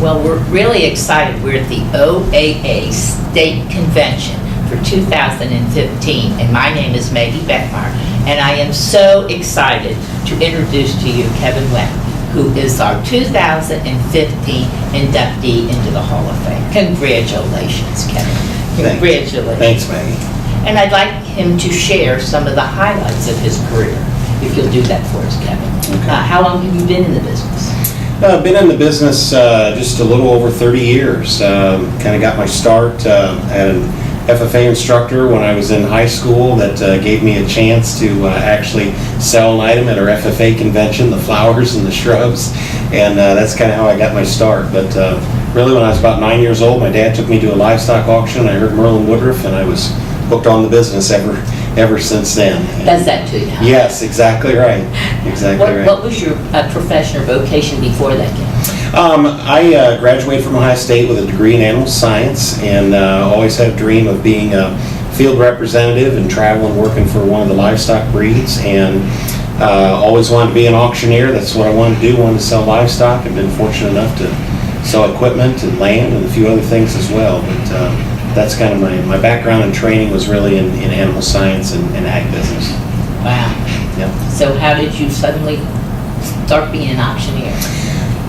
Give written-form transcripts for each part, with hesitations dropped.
Well, we're really excited. We're at the OAA State Convention for 2015, and my name is Maggie Beckmeyer, and I am so excited to introduce to you Kevin Wendt, who is our 2015 inductee into the Hall of Fame. Congratulations, Kevin. Congratulations. Thanks, Maggie. And I'd like him to share some of the highlights of his career, if you'll do that for us, Kevin. Okay. How long have you been in the business? I've been in the business just a little over 30 years. Kind of got my start at an FFA instructor when I was in high school that gave me a chance to actually sell an item at our FFA convention, the flowers and the shrubs, and that's kind of how I got my start. But really, when I was about 9 years old, my dad took me to a livestock auction. I heard Merlin Woodruff, and I was hooked on the business ever since then. Does that to you? Huh? Yes, exactly right. Exactly right. What was your profession or vocation before that, Kevin? I graduated from Ohio State with a degree in animal science, and always had a dream of being a field representative and traveling working for one of the livestock breeds, and always wanted to be an auctioneer. That's what I wanted to do. Wanted to sell livestock. I've been fortunate enough to sell equipment and land and a few other things as well. But that's kind of my background and training was really in animal science and ag business. Wow. Yep. So how did you suddenly start being an auctioneer?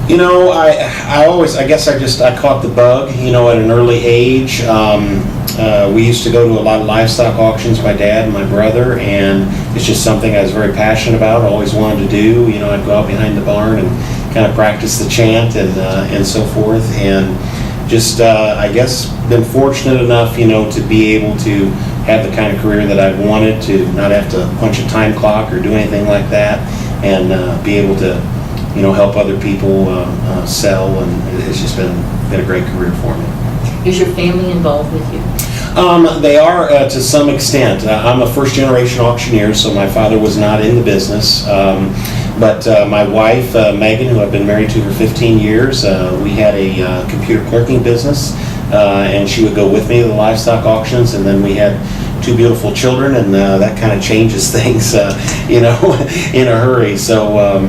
You know, I guess I caught the bug, you know, at an early age. We used to go to a lot of livestock auctions, my dad and my brother, and it's just something I was very passionate about, always wanted to do. You know, I'd go out behind the barn and kind of practice the chant and so forth, and just, I guess, been fortunate enough, you know, to be able to have the kind of career that I wanted, to not have to punch a time clock or do anything like that, and be able to, you know, help other people sell, and it's just been a great career for me. Is your family involved with you? They are to some extent. I'm a first-generation auctioneer, so my father was not in the business. But my wife, Megan, who I've been married to for 15 years, we had a computer clerking business, and she would go with me to the livestock auctions, and then we had two beautiful children, and that kind of changes things, you know, in a hurry. So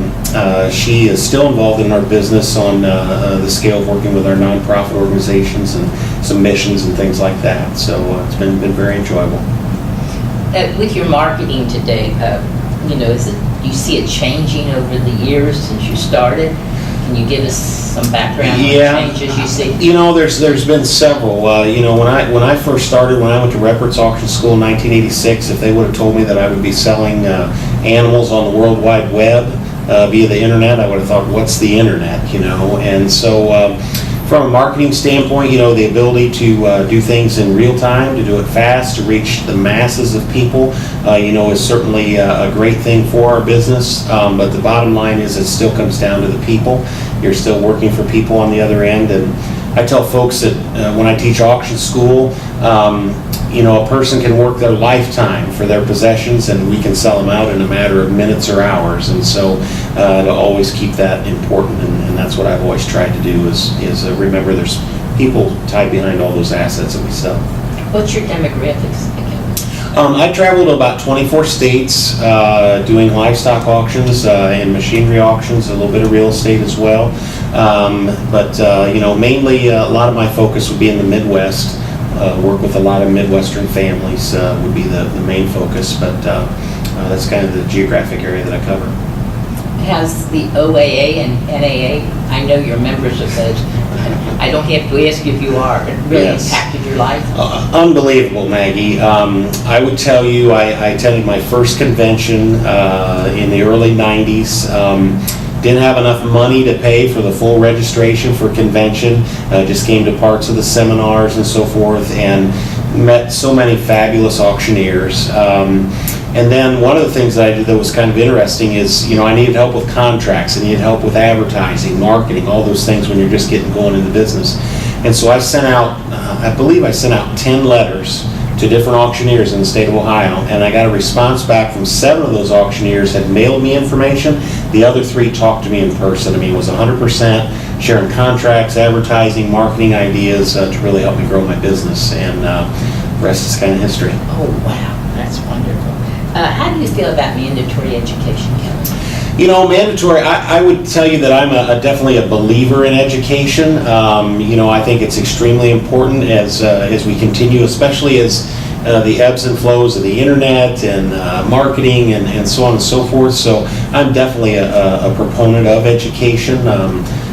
she is still involved in our business on the scale of working with our nonprofit organizations and some missions and things like that. So it's been very enjoyable. With your marketing today, you know, do you see it changing over the years since you started? Can you give us some background on the changes you see? You know, there's been several. You know, when I first started, when I went to Reppert's Auction School in 1986, if they would have told me that I would be selling animals on the World Wide Web via the internet, I would have thought, what's the internet? You know, and so from a marketing standpoint, you know, the ability to do things in real time, to do it fast, to reach the masses of people, you know, is certainly a great thing for our business. But the bottom line is it still comes down to the people. You're still working for people on the other end. And I tell folks that when I teach auction school, you know, a person can work their lifetime for their possessions, and we can sell them out in a matter of minutes or hours. And so to always keep that important, and that's what I've always tried to do is remember there's people tied behind all those assets that we sell. What's your demographics again? I traveled to about 24 states doing livestock auctions and machinery auctions, a little bit of real estate as well. But you know, mainly a lot of my focus would be in the Midwest. Work with a lot of Midwestern families would be the main focus, but that's kind of the geographic area that I cover. Has the OAA and NAA, I know you're members of those, I don't have to ask you if you are, it really impacted your life? Unbelievable, Maggie. I would tell you I attended my first convention in the early 90s. Didn't have enough money to pay for the full registration for convention. Just came to parts of the seminars and so forth, and met so many fabulous auctioneers. And then one of the things that I did that was kind of interesting is, you know, I needed help with contracts, I needed help with advertising, marketing, all those things when you're just getting going into business. And so I sent out, I believe I sent out 10 letters to different auctioneers in the state of Ohio, and I got a response back from 7 of those auctioneers had mailed me information. The other 3 talked to me in person. I mean, it was 100% sharing contracts, advertising, marketing ideas to really help me grow my business, and the rest is kind of history. Oh, wow, that's wonderful. How do you feel about mandatory education, Kevin? Mandatory, I would tell you that I'm definitely a believer in education. I think it's extremely important as we continue, especially as the ebbs and flows of the internet and marketing and so on and so forth. So I'm definitely a proponent of education.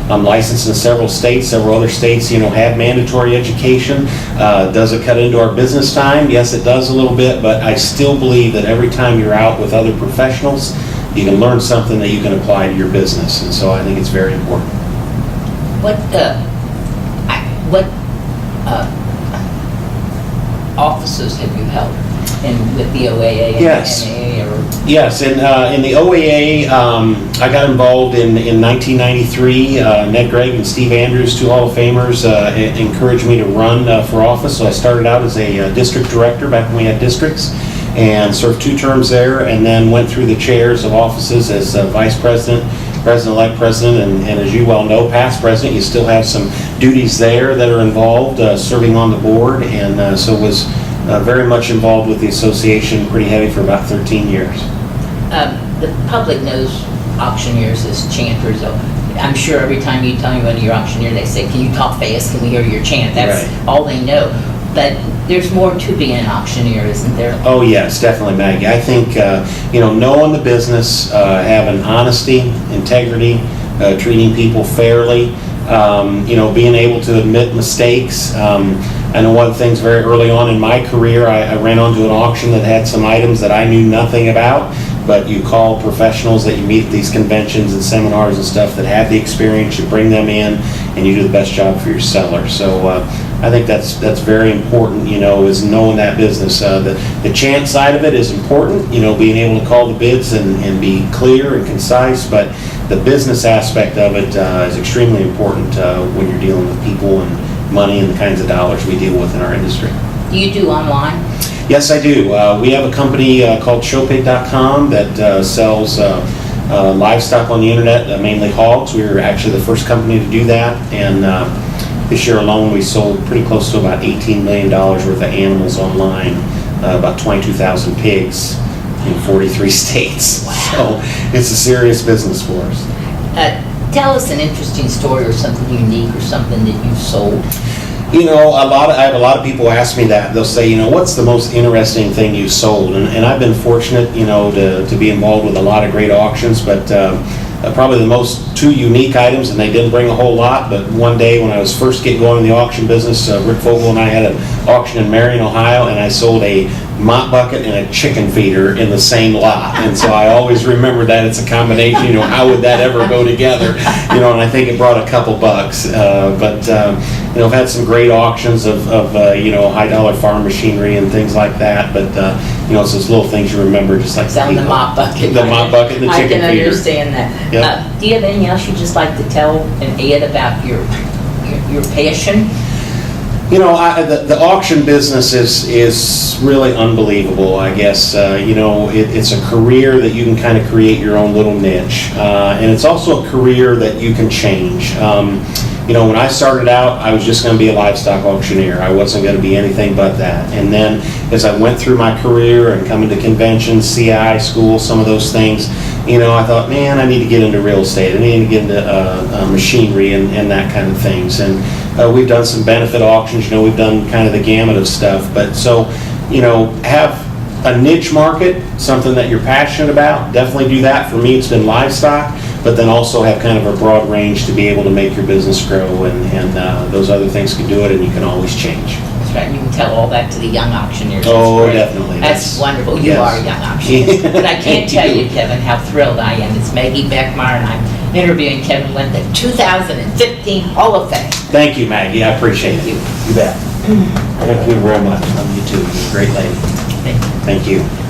I'm licensed in several states. Several other states, have mandatory education. Does it cut into our business time? Yes, it does a little bit, but I still believe that every time you're out with other professionals, you can learn something that you can apply to your business, and so I think it's very important. What offices have you held with the OAA and Yes. the NAA? Yes, in the OAA, I got involved in 1993. Ned Gregg and Steve Andrews, two Hall of Famers, encouraged me to run for office, so I started out as a district director back when we had districts, and served 2 terms there, and then went through the chairs of offices as vice president, president-elect president, and as you well know, past president. You still have some duties there that are involved, serving on the board, and so was very much involved with the association, pretty heavy for about 13 years. The public knows auctioneers as chanters. I'm sure every time you tell anyone you're an auctioneer, they say, "Can you talk fast? Can we hear your chant?" That's Right. all they know. But there's more to being an auctioneer, isn't there? Oh yes, definitely, Maggie. I think knowing the business, having honesty, integrity, treating people fairly, being able to admit mistakes. I know one of the things very early on in my career, I ran onto an auction that had some items that I knew nothing about, but you call professionals that you meet at these conventions and seminars and stuff that have the experience, you bring them in, and you do the best job for your seller. So I think that's very important, is knowing that business. The chant side of it is important, being able to call the bids and be clear and concise, but the business aspect of it is extremely important when you're dealing with people and money and the kinds of dollars we deal with in our industry. Do you do online? Yes, I do. We have a company called showpig.com that sells livestock on the internet, mainly hogs. We were actually the first company to do that, and this year alone we sold pretty close to about $18 million worth of animals online, about 22,000 pigs in 43 states. Wow. So it's a serious business for us. Tell us an interesting story or something unique or something that you've sold. I have a lot of people ask me that. They'll say, what's the most interesting thing you sold? And I've been fortunate, to be involved with a lot of great auctions, but probably the most 2 unique items, and they didn't bring a whole lot, but one day when I was first getting going in the auction business, Rick Vogel and I had an auction in Marion, Ohio, and I sold a mop bucket and a chicken feeder in the same lot. And so I always remember that it's a combination, how would that ever go together? And I think it brought a couple bucks. But I've had some great auctions of high dollar farm machinery and things like that. But, it's those little things you remember, just like the mop bucket. The mop bucket and the chicken feeder. I can understand that. Yep. Do you have anything else you'd just like to tell and add about your passion? The auction business is really unbelievable, I guess. It's a career that you can kind of create your own little niche. And it's also a career that you can change. When I started out, I was just going to be a livestock auctioneer. I wasn't going to be anything but that. And then as I went through my career and coming to conventions, CI school, some of those things, I thought, man, I need to get into real estate. I need to get into machinery and that kind of things. And we've done some benefit auctions. We've done kind of the gamut of stuff. But so, have a niche market, something that you're passionate about, definitely do that. For me, it's been livestock, but then also have kind of a broad range to be able to make your business grow, and those other things can do it, and you can always change. That's right. You can tell all that to the young auctioneers. Oh, definitely. That's wonderful. You Yes. are a young auctioneer. But I can't tell you, Kevin, how thrilled I am. It's Maggie Beckmeyer, and I'm interviewing Kevin Wendt, the 2015 Hall of Fame. Thank you, Maggie. I appreciate it. Thank you. You bet. Thank you very much. Love you too. You're a great lady. Thank you. Thank you.